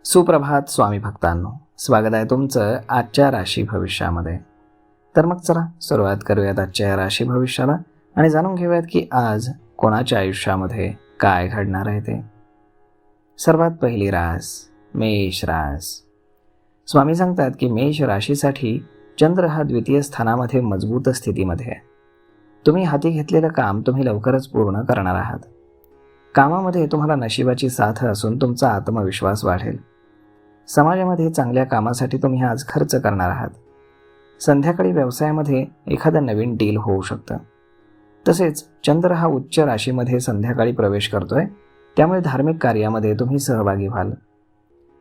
सुप्रभात स्वामी भक्तांनो, स्वागत आहे तुमचं आजच्या राशी भविष्यामध्ये. तर मग चला सुरुवात करूयात आजच्या राशी भविष्याला आणि जाणून घेऊयात की आज कोणाच्या आयुष्यामध्ये काय घडणार आहे ते. सर्वात पहिली रास मेष रास. स्वामी सांगतात की मेष राशीसाठी चंद्र हा द्वितीय स्थानामध्ये मजबूत स्थितीमध्ये आहे. तुम्ही हाती घेतलेलं काम तुम्ही लवकरच पूर्ण करणार आहात. कामामध्ये तुम्हाला नशिबाची साथ असून तुमचा आत्मविश्वास वाढेल. समाजामध्ये चांगल्या कामासाठी तुम्ही आज खर्च करणार आहात. संध्याकाळी व्यवसायामध्ये एखादं नवीन डील होऊ शकतं. तसेच चंद्र हा उच्च राशीमध्ये संध्याकाळी प्रवेश करतोय, त्यामुळे धार्मिक कार्यामध्ये तुम्ही सहभागी व्हाल.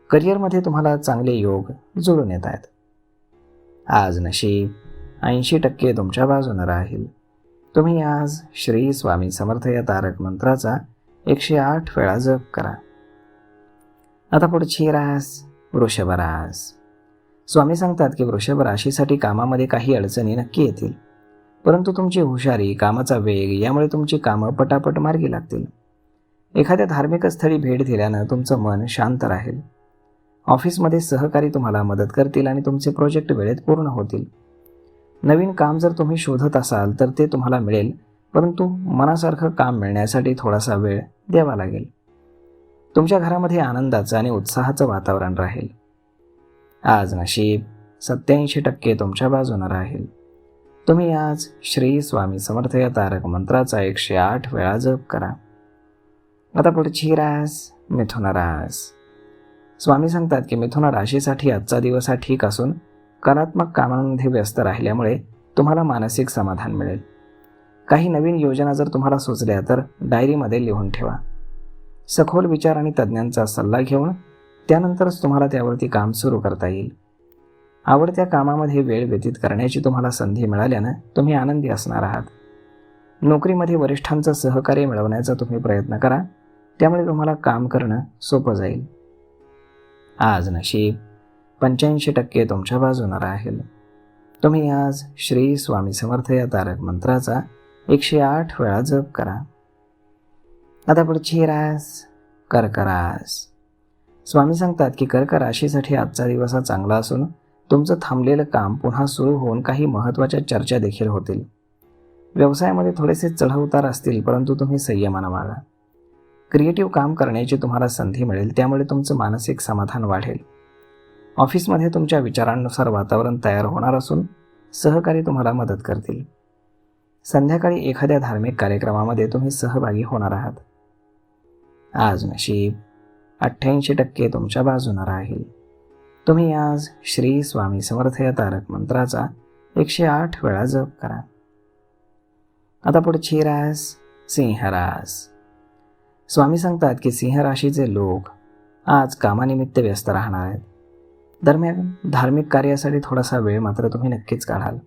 करिअरमध्ये तुम्हाला चांगले योग जुळून येत आहेत. आज नशीब 80% तुमच्या बाजूने राहील. तुम्ही आज श्री स्वामी समर्थ या तारक मंत्राचा 108 वेळा जप करा. आता पुढची रास वृषभ रास. स्वामी सांगतात की वृषभ राशीसाठी कामामध्ये काही अडचणी नक्की येतील, परंतु तुमची हुशारी, कामाचा वेग यामुळे तुमची कामं पटापट मार्गी लागतील. एखाद्या धार्मिक स्थळी भेट दिल्यानं तुमचं मन शांत राहील. ऑफिसमध्ये सहकारी तुम्हाला मदत करतील आणि तुमचे प्रोजेक्ट वेळेत पूर्ण होतील. नवीन काम जर तुम्ही शोधत असाल तर ते तुम्हाला मिळेल, परंतु मनासारखं काम मिळण्यासाठी थोडासा वेळ द्यावा लागेल. तुमच्या घरामध्ये आनंदाचं आणि उत्साहाचं वातावरण राहील. आज नशीब 87% तुमच्या बाजूने राहील. तुम्ही आज श्री स्वामी समर्थ या तारक मंत्राचा 108 वेळा जप करा. आता पुढची रास मिथुन रास. स्वामी सांगतात की मिथुन राशीसाठी आजचा दिवस हा ठीक असून कलात्मक कामांमध्ये व्यस्त राहिल्यामुळे तुम्हाला मानसिक समाधान मिळेल. काही नवीन योजना जर तुम्हाला सुचल्या तर डायरीमध्ये लिहून ठेवा. सखोल विचार आणि तज्ज्ञांचा सल्ला घेऊन त्यानंतरच तुम्हाला त्यावरती काम सुरू करता येईल. आवडत्या कामामध्ये वेळ व्यतीत करण्याची तुम्हाला संधी मिळाल्यानं तुम्ही आनंदी असणार आहात. नोकरीमध्ये वरिष्ठांचं सहकार्य मिळवण्याचा तुम्ही प्रयत्न करा, त्यामुळे तुम्हाला काम करणं सोपं जाईल. आज नशीब 85% तुमच्या बाजूने राहील. तुम्ही आज श्री स्वामी समर्थ या तारक मंत्राचा 108 वेळा जप करा. आता पुढची रास कर्क रास. स्वामी सांगतात की कर्क राशीसाठी आजचा दिवस हा चांगला असून तुमचं थांबलेलं काम पुन्हा सुरू होऊन काही महत्त्वाच्या चर्चा देखील होतील. व्यवसायामध्ये थोडेसे चढउतार असतील, परंतु तुम्ही संयमानं वागा. क्रिएटिव्ह काम करण्याची तुम्हाला संधी मिळेल, त्यामुळे तुमचं मानसिक समाधान वाढेल. ऑफिसमध्ये तुमच्या विचारांनुसार वातावरण तयार होणार असून सहकारी तुम्हाला मदत करतील. संध्याकाळी एखाद्या धार्मिक कार्यक्रमामध्ये तुम्ही सहभागी होणार आहात. आज नशीब 88% तुमच्या बाजूने राहील. तुम्ही आज श्री स्वामी समर्थ या तारक मंत्राचा 108 वेळा जप करा. आता पुढची रास सिंह रास. स्वामी सांगतात की सिंह राशीचे लोक आज कामानिमित्त व्यस्त राहणार आहेत. दरम्यान धार्मिक कार्यासाठी थोडासा वेळ मात्र तुम्ही नक्कीच काढाल.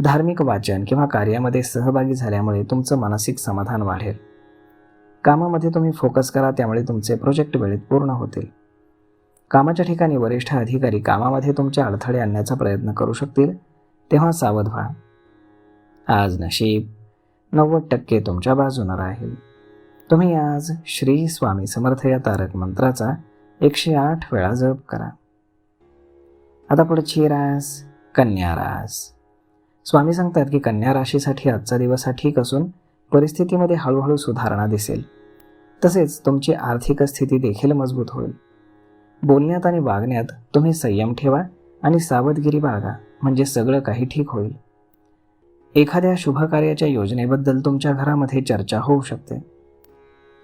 धार्मिक वाचन किंवा कार्यामध्ये सहभागी झाल्यामुळे तुमचं मानसिक समाधान वाढेल. कामामध्ये तुम्ही फोकस करा, त्यामुळे तुमचे प्रोजेक्ट वेळेत पूर्ण होतील. कामाच्या ठिकाणी वरिष्ठ अधिकारी कामामध्ये तुमचे अडथळे आणण्याचा प्रयत्न करू शकतील, तेव्हा सावध व्हा. आज नशीब 90% तुमच्या बाजूने राहील. तुम्ही आज श्री स्वामी समर्थ या तारक मंत्राचा 108 वेळा जप करा. आता पुढची रास कन्या रास. स्वामी सांगतात की कन्या राशीसाठी आजचा दिवस हा ठीक असून परिस्थितीमध्ये हळूहळू सुधारणा दिसेल. तसेच तुमची आर्थिक स्थिती देखील मजबूत होईल. बोलण्यात आणि वागण्यात तुम्ही संयम ठेवा आणि सावधगिरी बाळगा, म्हणजे सगळं काही ठीक होईल. एखाद्या शुभकार्याच्या योजनेबद्दल तुमच्या घरामध्ये चर्चा होऊ शकते.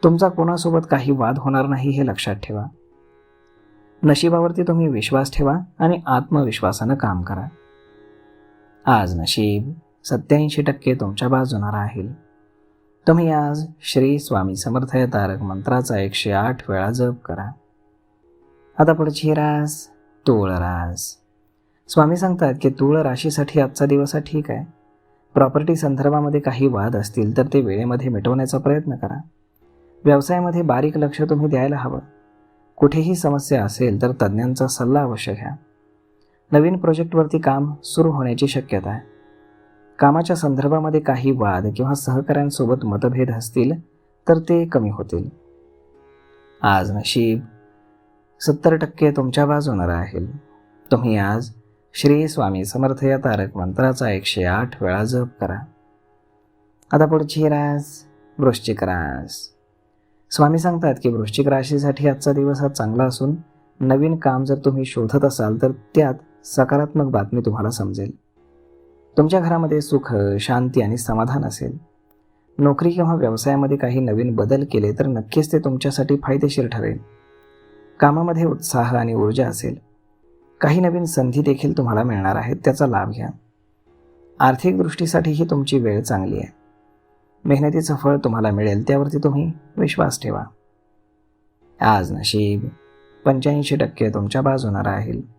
तुमचा कोणासोबत काही वाद होणार नाही हे लक्षात ठेवा. नशिबावरती तुम्ही विश्वास ठेवा आणि आत्मविश्वासानं काम करा. आज नशीब 87% तुमच्या बाजूने राहील. तुम्ही आज श्री स्वामी समर्थ या तारक मंत्राचा 108 वेळा जप करा. आता पुढची रास तूळ रास. स्वामी सांगतात की तूळ राशीसाठी आजचा दिवस हा ठीक आहे. प्रॉपर्टी संदर्भामध्ये काही वाद असतील तर ते वेळेमध्ये मिटवण्याचा प्रयत्न करा. व्यवसायामध्ये बारीक लक्ष तुम्ही द्यायला हवं. कुठेही समस्या असेल तर तज्ज्ञांचा सल्ला अवश्य घ्या. नवीन प्रोजेक्टवरती काम सुरू होण्याची शक्यता आहे. कामाच्या संदर्भामध्ये काही वाद किंवा सहकाऱ्यांसोबत मतभेद असतील तर ते कमी होतील. आज नशीब 70% तुमच्या बाजूने राहील. तुम्ही आज श्री स्वामी समर्थ या तारक मंत्राचा 108 वेळा जप करा. आता पुढची रास वृश्चिक रास. स्वामी सांगतात की वृश्चिक राशीसाठी आजचा दिवस हा चांगला असून नवीन काम जर तुम्ही शोधत असाल तर त्यात सकारात्मक बातमी तुम्हाला समजेल. तुमच्या घरामध्ये सुख, शांती आणि समाधान असेल. नोकरी किंवा व्यवसायामध्ये काही नवीन बदल केले तर नक्कीच ते तुमच्यासाठी फायदेशीर ठरेल. कामामध्ये उत्साह आणि ऊर्जा असेल. काही नवीन संधी देखील तुम्हाला मिळणार आहेत, त्याचा लाभ घ्या. आर्थिक दृष्टीसाठीही तुमची वेळ चांगली आहे. मेहनतीचं फळ तुम्हाला मिळेल, त्यावरती तुम्ही विश्वास ठेवा. आज नशीब 85% तुमच्या बाजूने राहील.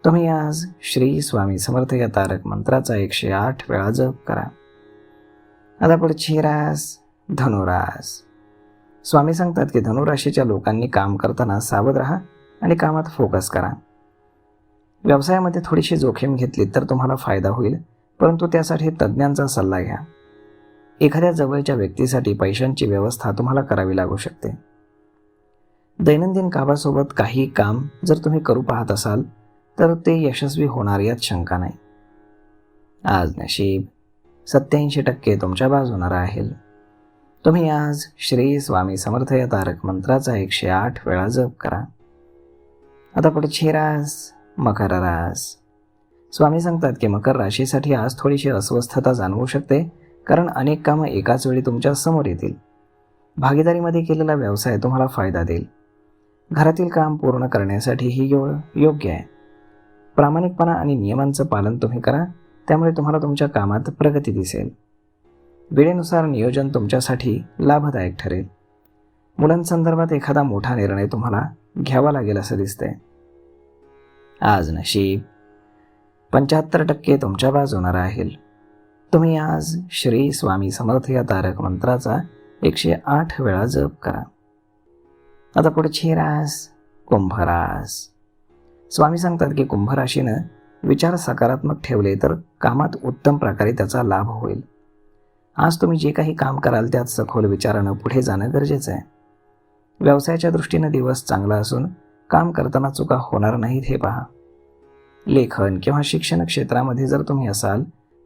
तुम्ही आज श्री स्वामी समर्थ या तारक मंत्राचा 108 वेळा जप करा. आता पुढची रास धनुरास. स्वामी सांगतात की धनुराशीच्या लोकांनी काम करताना सावध राहा आणि कामात फोकस करा. व्यवसायामध्ये थोडीशी जोखीम घेतली तर तुम्हाला फायदा होईल, परंतु त्यासाठी तज्ज्ञांचा सल्ला घ्या. एखाद्या जवळच्या व्यक्तीसाठी पैशांची व्यवस्था तुम्हाला करावी लागू शकते. दैनंदिन कामासोबत काही काम जर तुम्ही करू पाहत असाल तर ते यशस्वी होणार यात शंका नाही. आज नशीब 87% तुमच्या बाजूने राहील. तुम्ही आज श्री स्वामी समर्थ या तारक मंत्राचा 108 वेळा जप करा. आता पुढची रास मकर रास. स्वामी सांगतात की मकर राशीसाठी आज थोडीशी अस्वस्थता जाणवू शकते, कारण अनेक कामं एकाच वेळी तुमच्या समोर येतील. भागीदारीमध्ये केलेला व्यवसाय तुम्हाला फायदा देईल. घरातील काम पूर्ण करण्यासाठी ही योग्य आहे. प्रामाणिकपणा आणि नियमांचं पालन तुम्ही करा, त्यामुळे तुम्हाला तुमच्या कामात प्रगती दिसेल. वेळेनुसार नियोजन तुमच्यासाठी लाभदायक ठरेल. मुलांसंदर्भात एखादा मोठा निर्णय तुम्हाला घ्यावा लागेल असं दिसतंय. आज नशीब 75% तुमच्या बाजूने राहील. तुम्ही आज श्री स्वामी समर्थ या तारक मंत्राचा 108 वेळा जप करा. आता पुढची रास कुंभ रास. स्वामी सांगतात की कुंभ राशीनं विचार सकारात्मक ठेवले तर कामात उत्तम प्रकारे त्याचा लाभ होईल. आज तुम्ही जे काही काम कराल त्यात सखोल विचारानं पुढे जाणं गरजेचं आहे. व्यवसायाच्या दृष्टीनं दिवस चांगला असून काम करताना चुका होणार नाहीत हे पहा. लेखन किंवा शिक्षण क्षेत्रामध्ये जर तुम्ही असाल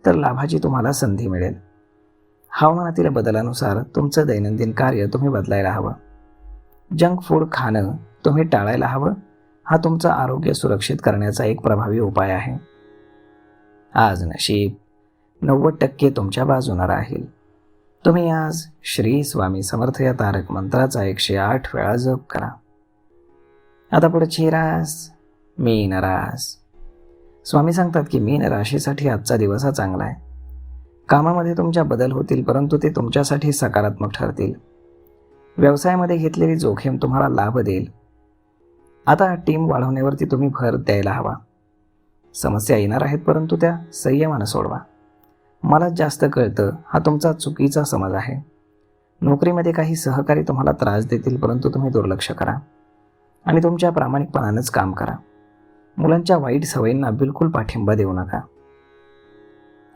तर लाभाची तुम्हाला संधी मिळेल. हवामानातील बदलानुसार तुमचं दैनंदिन कार्य तुम्ही बदलायला हवं. जंक फूड खाणं तुम्ही टाळायला हवं. हा तुमचं आरोग्य सुरक्षित करण्याचा एक प्रभावी उपाय आहे. आज नशीब 90% तुमच्या बाजूने राहील. तुम्ही आज श्री स्वामी समर्थ या तारक मंत्राचा 108 वेळा जप करा. आता पुढची रास मीन रास. स्वामी सांगतात की मीन राशीसाठी आजचा दिवस हा चांगला आहे. कामामध्ये तुमच्या बदल होतील, परंतु ते तुमच्यासाठी सकारात्मक ठरतील. व्यवसायामध्ये घेतलेली जोखीम तुम्हाला लाभ देईल. आता टीम वाढवण्यावरती तुम्ही भर द्यायला हवा. समस्या येणार आहेत, परंतु त्या संयमानं सोडवा. मला जास्त कळतं हा तुमचा चुकीचा समज आहे. नोकरीमध्ये काही सहकारी तुम्हाला त्रास देतील, परंतु तुम्ही दुर्लक्ष करा आणि तुमच्या प्रामाणिकपणानंच काम करा. मुलांच्या वाईट सवयींना बिलकुल पाठिंबा देऊ नका.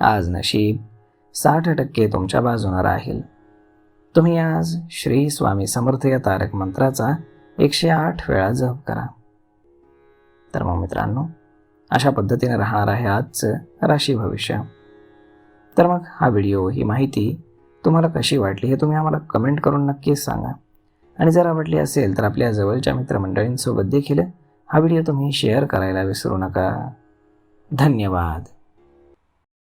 आज नशीब 60% तुमच्या बाजूने राहील. तुम्ही आज श्री स्वामी समर्थ या तारक मंत्राचा 108 वेळा जप करा. तर मग मित्रांनो, अशा पद्धतीने राहणार आहे आजचं राशी भविष्य. तर मग हा व्हिडिओ, ही माहिती तुम्हाला कशी वाटली हे तुम्ही आम्हाला कमेंट करून नक्कीच सांगा. आणि जर आवडली असेल तर आपल्या जवळच्या मित्रमंडळींसोबत देखील हा व्हिडिओ तुम्ही शेअर करायला विसरू नका. धन्यवाद.